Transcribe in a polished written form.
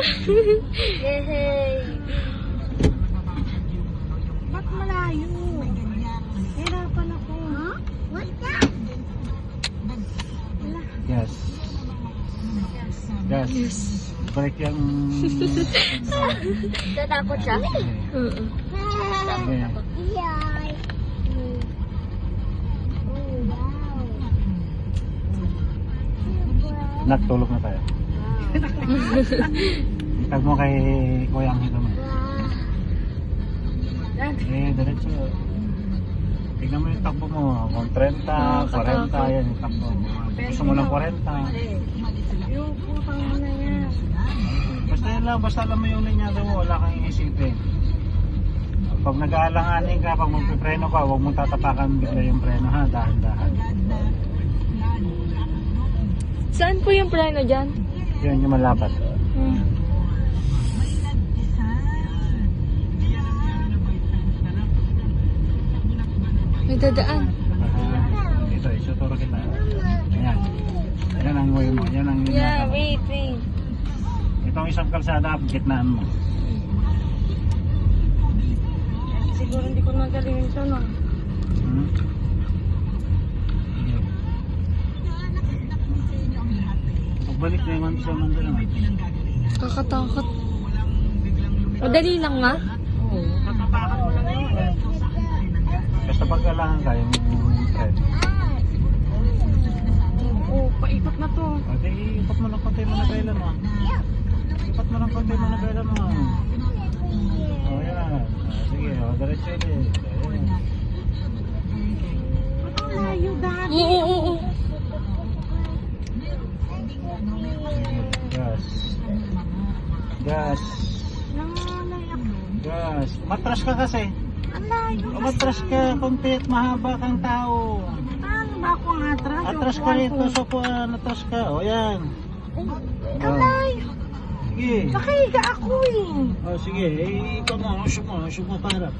Yay! Ba't malayo? Hirapan ako. Huh? What's that? Gas. Gas. Balik yung... Tatakot siya? Okay. Yay! Oh, wow. Nagtulog na tayo. Tag mo kay Kuya ang hito mo. Diretso. Tignan mo yung takbo mo. Kung 30, 40, yan yung takbo mo. Gusto mo ng 40. Yung putang na yan. Basta yan lang, basta alam mo yung linyado mo, wala kang iisipin. Pag nag-aalanganin ka, pag magpipreno ka, huwag mong tatapakan bigla yung preno ha, dahan-dahan. Saan po yung preno dyan? Yan yung malapat. May dadaan. Ito, isuturo kita. Ayan. Yan ang way mo. Yan ang Yeah, linyado mo. wait. Itong isang kalsada, gitnaan mo. Siguro hindi ko magaling ito, no? Hmm? Sige. Pagbalik na yung sa Mandala. Kakatakot. Madali lang nga. Oo, tatapakan mo lang yun. Basta pagkalahan ka yung thread. Oo, paikot na to. O di, ipat mo ng konti mo na kailan mo. Ipat mo ng konti mo na kailan mo. O yan. Sige, o diretso ulit. Ayan. Ba't ang layo, Daddy? Oo. Gas. Gas. Nangalay ako. Gas. Matras ka kasi. Ang layo. Matras ka, konti at mahaba kang tao. Paano ba akong atras? Atras ka rito, so po, atras ka. O yan. Ang layo. Sige. Nakahiga ako eh. O sige, ikaw mo, usok mo para.